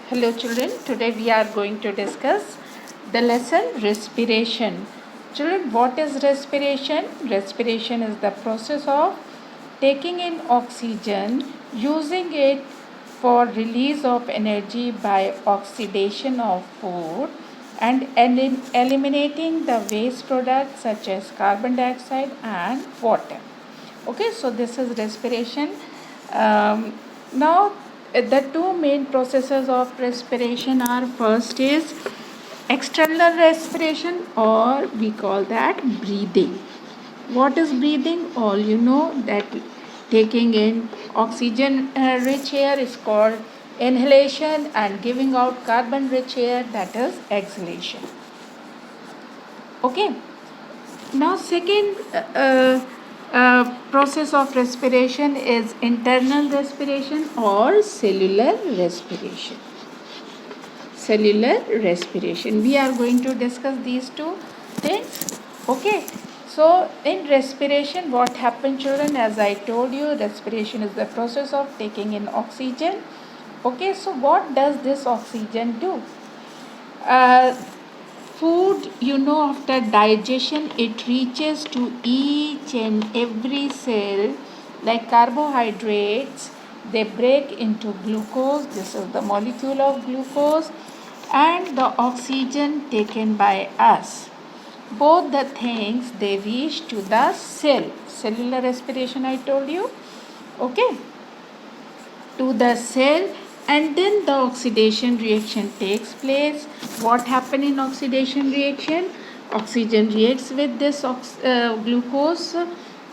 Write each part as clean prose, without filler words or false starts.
Hello children, today we are going to discuss the lesson respiration. Children, what is respiration? Respiration is the process of taking in oxygen, using it for release of energy by oxidation of food and eliminating the waste products such as carbon dioxide and water. Okay, so this is respiration. Now the two main processes of respiration are, first is external respiration, or we call that breathing. What is breathing? All you know that taking in oxygen rich air is called inhalation, and giving out carbon rich air, that is exhalation. Okay, now second process of respiration is internal respiration or cellular respiration. Cellular respiration, we are going to discuss these two things. Okay, so in respiration, what happens children? As I told you, respiration is the process of taking in oxygen. Okay, so what does this oxygen do? Food, after digestion, it reaches to each and every cell. Like carbohydrates, they break into glucose. This is the molecule of glucose, and the oxygen taken by us. Both the things, they reach to the cell. Cellular respiration, I told you. Okay, to the cell, and then the oxidation reaction takes place. What happens in oxidation reaction? Oxygen reacts with this glucose,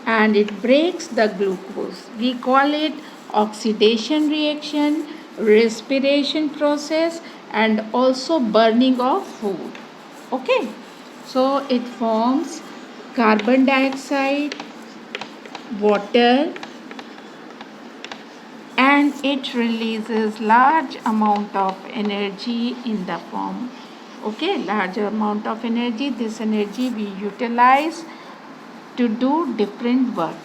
and it breaks the glucose. We call it oxidation reaction, respiration process, and also burning of food. Okay, so it forms carbon dioxide, water, and it releases large amount of energy in the form, large amount of energy. This energy we utilize to do different work,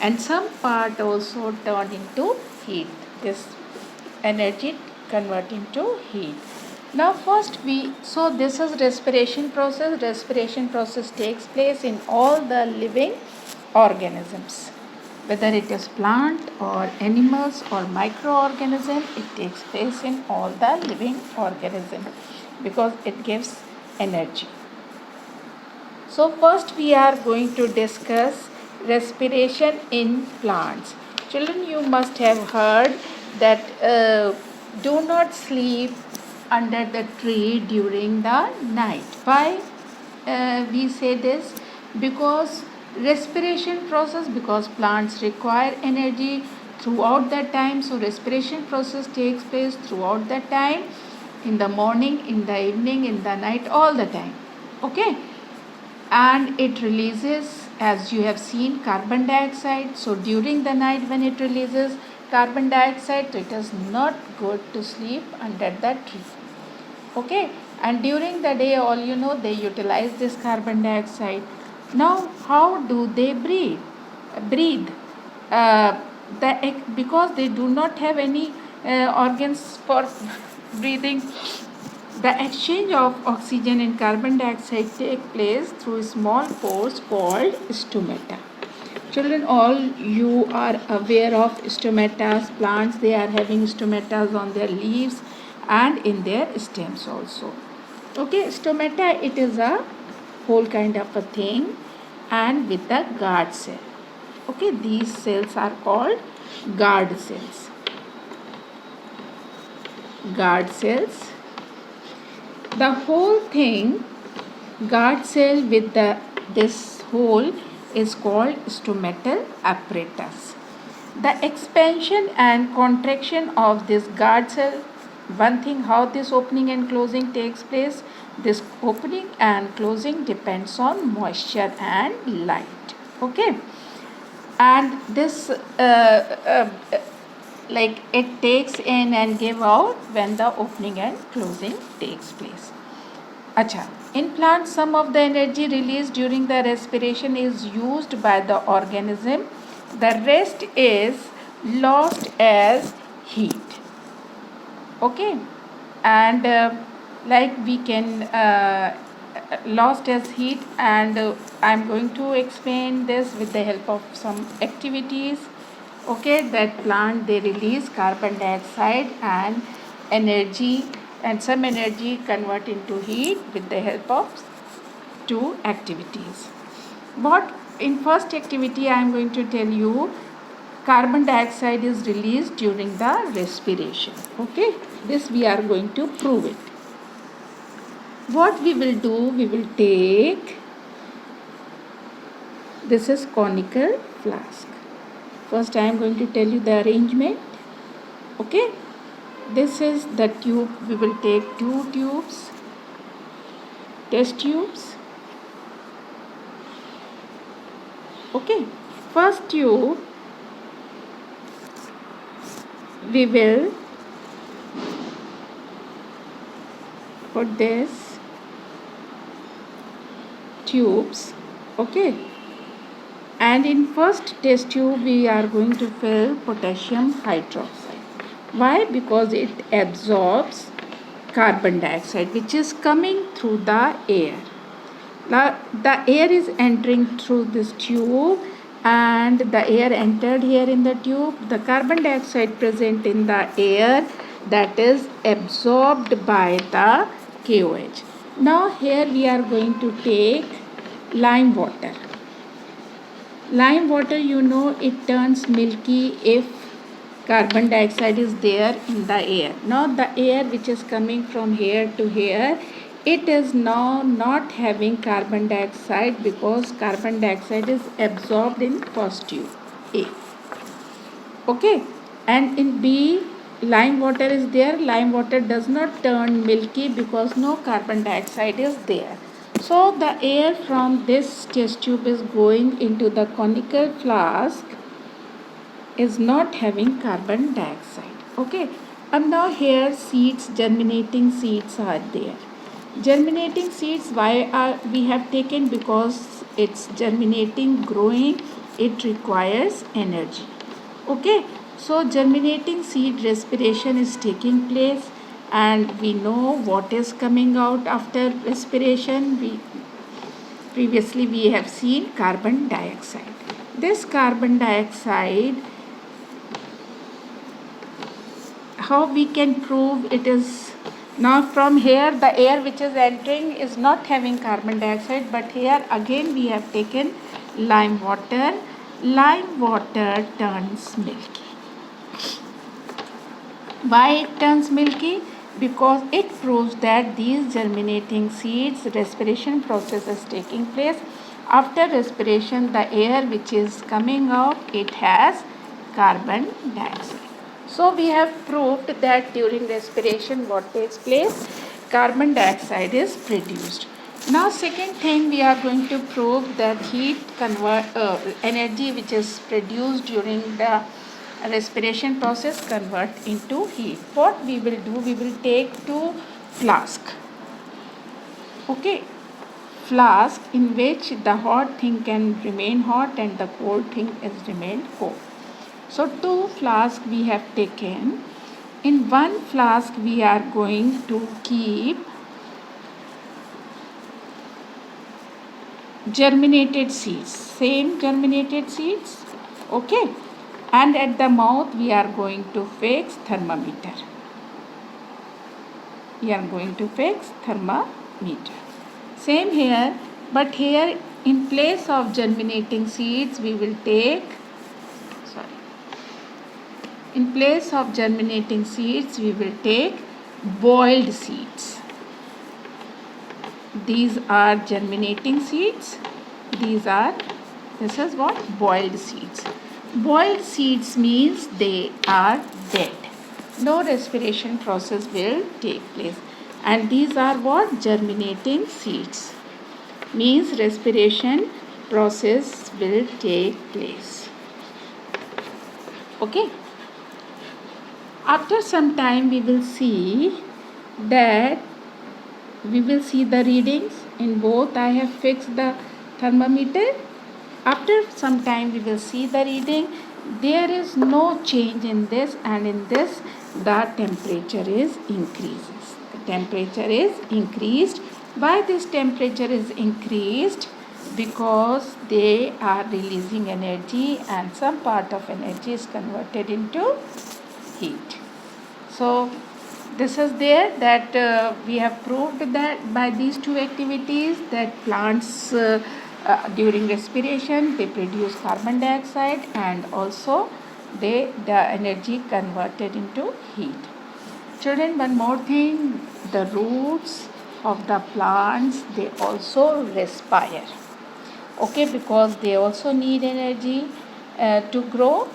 and some part also turn into heat. This energy convert into heat. Now first this is respiration process. Respiration process takes place in all the living organisms, whether it is plant or animals or microorganism. It takes place in all the living organism because it gives energy. So first we are going to discuss respiration in plants. Children, you must have heard that do not sleep under the tree during the night. Why we say this? Because respiration process, because plants require energy throughout the time, so respiration process takes place throughout the time, in the morning, in the evening, in the night, all the time. Okay, and it releases, as you have seen, carbon dioxide. So during the night when it releases carbon dioxide, it is not good to sleep under the tree. Okay, and during the day, all they utilize this carbon dioxide. Now how do they breathe? Because they do not have any organs for breathing, the exchange of oxygen and carbon dioxide take place through small pores called stomata. Children, all you are aware of stomatas. Plants, they are having stomatas on their leaves and in their stems also. Okay, stomata, it is a whole kind of a thing, and with the guard cell. Okay, these cells are called guard cells. Guard cells. The whole thing, guard cell with this hole, is called stomatal apparatus. The expansion and contraction of this guard cell, one thing, how this opening and closing takes place. This opening and closing depends on moisture and light. Okay, and this it takes in and give out when the opening and closing takes place. Acha. In plants, some of the energy released during the respiration is used by the organism. The rest is lost as heat. Okay. and like we can lost as heat, and I'm going to explain this with the help of some activities. Okay, that plant they release carbon dioxide and energy, and some energy convert into heat with the help of two activities. What in first activity I am going to tell you, carbon dioxide is released during the respiration. Okay, this we are going to prove it. What we will do, we will take, this is conical flask. First I am going to tell you the arrangement. Okay, this is the tube. We will take two tubes, test tubes. Okay, first tube we will put this tubes. Okay, and in first test tube we are going to fill potassium hydroxide. Why? Because it absorbs carbon dioxide which is coming through the air. Now the air is entering through this tube, and the air entered here in the tube. The carbon dioxide present in the air, that is absorbed by the KOH. Now here we are going to take lime water. Lime water, you know, it turns milky if carbon dioxide is there in the air. Now the air which is coming from here to here, it is now not having carbon dioxide because carbon dioxide is absorbed in first tube A. Okay, and in B, lime water is there. Lime water does not turn milky because no carbon dioxide is there. So the air from this test tube is going into the conical flask is not having carbon dioxide. Okay, and now here seeds, germinating seeds are there. Germinating seeds, why are we have taken? Because it's germinating, growing, it requires energy. Okay, so germinating seed respiration is taking place, and we know what is coming out after respiration. Previously we have seen carbon dioxide. This carbon dioxide, how we can prove it is? Now from here the air which is entering is not having carbon dioxide, but here again we have taken lime water. Lime water turns milky. Why it turns milky? Because it proves that these germinating seeds respiration process is taking place. After respiration, the air which is coming out, it has carbon dioxide. So we have proved that during respiration what takes place, carbon dioxide is produced. Now second thing, we are going to prove that heat energy which is produced during the respiration process convert into heat. What we will do, we will take two flask. Okay, flask in which the hot thing can remain hot and the cold thing is remain cold. So two flasks we have taken. In one flask we are going to keep germinated seeds, same germinated seeds. Okay, and at the mouth we are going to fix thermometer. We are going to fix thermometer. Same here, but here in place of germinating seeds we will take, in place of germinating seeds we will take boiled seeds. These are germinating seeds. This is what? Boiled seeds. Boiled seeds means they are dead. No respiration process will take place. And these are what? Germinating seeds. Means respiration process will take place. Okay. After some time we will see that the readings in both. I have fixed the thermometer. After some time we will see the reading. There is no change in this and in this. the temperature is increases. The temperature is increased. Why this temperature is increased? Because they are releasing energy and some part of energy is converted into heat. So this is there that we have proved that by these two activities that plants during respiration they produce carbon dioxide and also the energy converted into heat. Children, one more thing, the roots of the plants they also respire. Okay, because they also need energy to grow.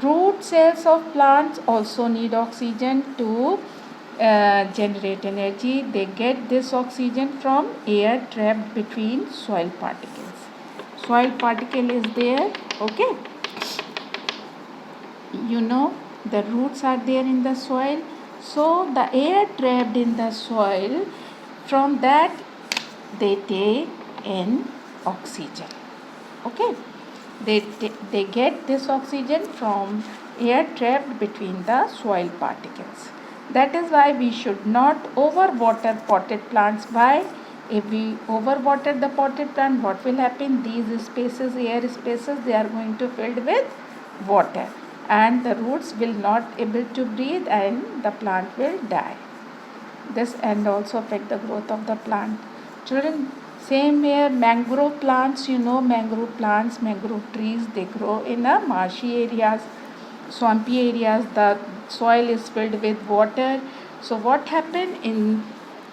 Root cells of plants also need oxygen to generate energy. They get this oxygen from air trapped between soil particles. Soil particle is there, okay. You know the roots are there in the soil. So the air trapped in the soil, from that they take in oxygen. Okay. They get this oxygen from air trapped between the soil particles. That is why we should not overwater potted plants. Why? If we overwater the potted plant, what will happen? These spaces, air spaces, they are going to filled with water and the roots will not able to breathe and the plant will die. This and also affect the growth of the plant. Children, same here, mangrove plants, mangrove plants, mangrove trees, they grow in a marshy areas, swampy areas. The soil is filled with water. So what happened in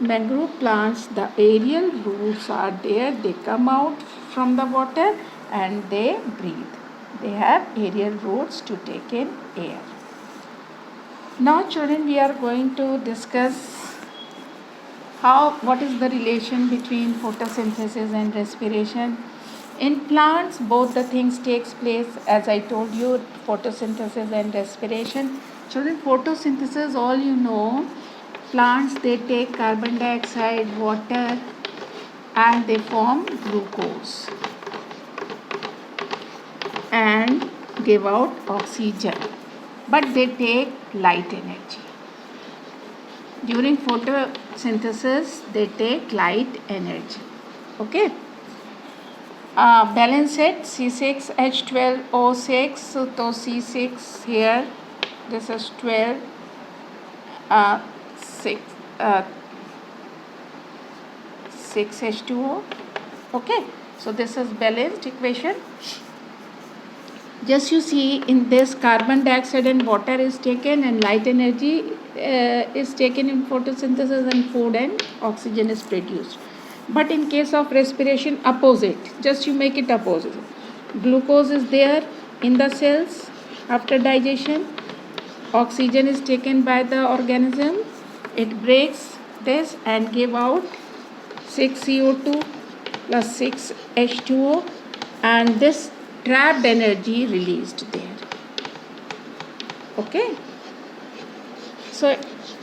mangrove plants, the aerial roots are there, they come out from the water and they breathe. They have aerial roots to take in air. Now children, we are going to discuss what is the relation between photosynthesis and respiration. In plants both the things takes place, as I told you, photosynthesis and respiration. Children, photosynthesis, all you know, plants they take carbon dioxide, water and they form glucose and give out oxygen, but they take light energy. During photosynthesis, they take light energy. Okay. Balance it C6H12O6. So C6 here. This is 12. 6H2O. Okay. So this is balanced equation. Just you see, in this carbon dioxide and water is taken and light energy is taken in photosynthesis and food and oxygen is produced. But in case of respiration, opposite. Just you make it opposite. Glucose is there in the cells after digestion. Oxygen is taken by the organism. It breaks this and give out 6CO2 plus 6H2O and this trapped energy released there. Okay. So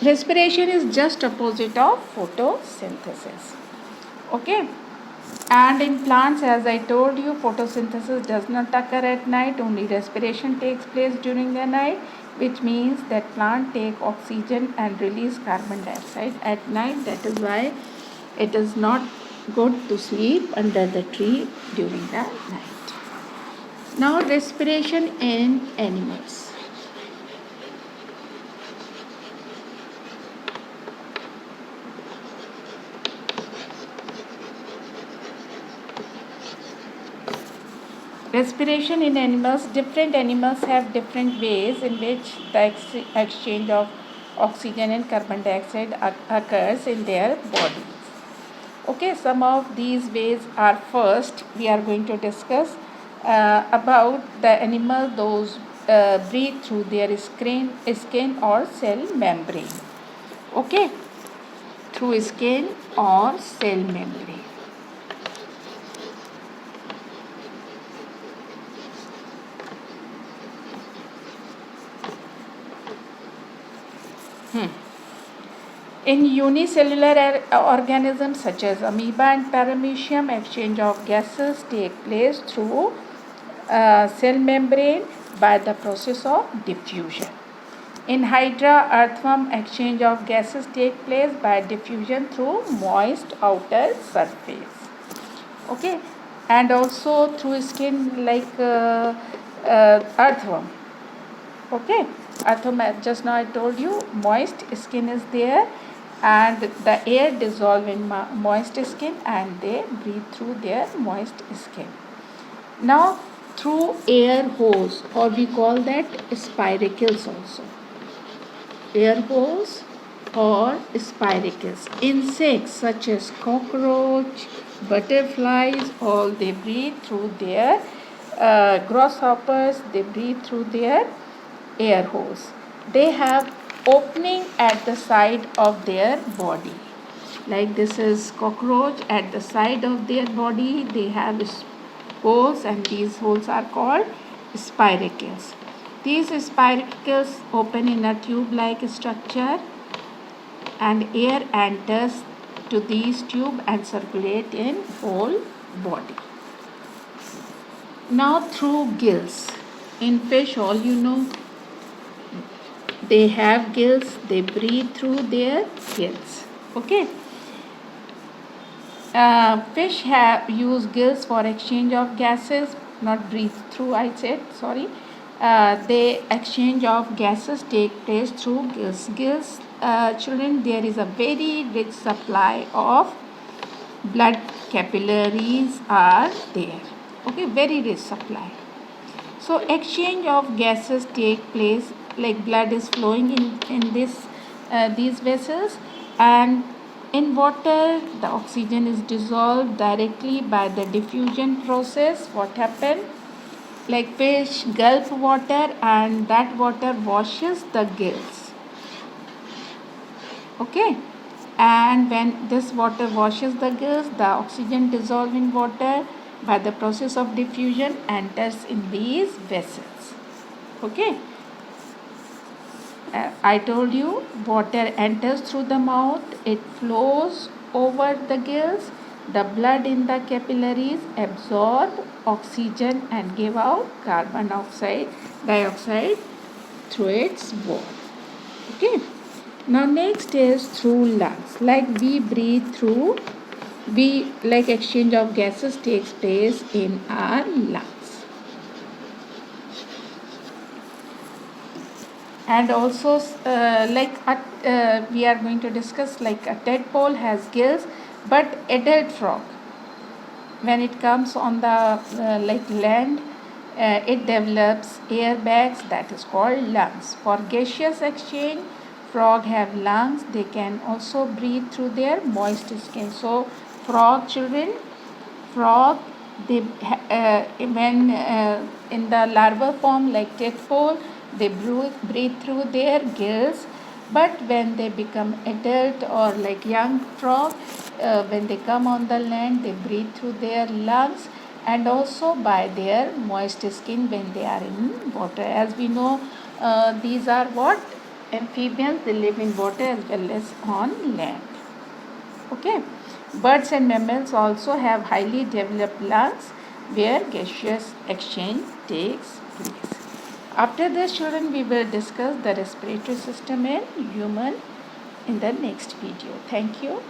respiration is just opposite of photosynthesis. Okay. And in plants, as I told you, photosynthesis does not occur at night. Only respiration takes place during the night, which means that plant take oxygen and release carbon dioxide at night. That is why it is not good to sleep under the tree during the night. Now respiration in animals. Respiration in animals, different animals have different ways in which the exchange of oxygen and carbon dioxide occurs in their bodies. Okay, some of these ways are, first we are going to discuss about the animal those breathe through their skin or cell membrane. Okay, through skin or cell membrane. In unicellular organisms such as amoeba and paramecium, exchange of gases take place through cell membrane by the process of diffusion. In Hydra, earthworm exchange of gases take place by diffusion through moist outer surface. Okay, and also through skin like earthworm. Okay, earthworm, just now I told you moist skin is there, and the air dissolve in moist skin and they breathe through their moist skin. Now through air hose, or we call that spiracles also. Air hose or spiracles. Insects such as cockroach, butterflies, all they breathe through their grasshoppers, they breathe through their air hose. They have opening at the side of their body. Like this is cockroach, at the side of their body they have holes, and these holes are called spiracles. These spiracles open in a tube-like structure, and air enters to these tube and circulate in whole body. Now through gills. In fish, all you know, they have gills, they breathe through their gills. Okay. Fish have use gills for exchange of gases, not breathe through, I said, sorry. The exchange of gases take place through gills. Gills, children, there is a very rich supply of blood capillaries are there. Okay, very rich supply. So exchange of gases take place, like blood is flowing in these vessels, and in water the oxygen is dissolved directly by the diffusion process. What happened? Like fish gulp water and that water washes the gills. Okay, and when this water washes the gills, the oxygen dissolved in water by the process of diffusion enters in these vessels. Okay, I told you water enters through the mouth, it flows over the gills, the blood in the capillaries absorb oxygen and give out carbon dioxide through its wall. Okay. Now next is through lungs. Like we breathe through, like exchange of gases takes place in our lungs. And also we are going to discuss, like a tadpole has gills, but adult frog, when it comes on the land, it develops air bags, that is called lungs. For gaseous exchange, frog have lungs, they can also breathe through their moist skin. So frog, children, frog, they when in the larval form like tadpole, they breathe through their gills, but when they become adult or like young frog, when they come on the land, they breathe through their lungs and also by their moist skin when they are in water. As we know, these are what? Amphibians, they live in water as well as on land. Okay. Birds and mammals also have highly developed lungs where gaseous exchange takes place. After this, children, we will discuss the respiratory system in human in the next video. Thank you.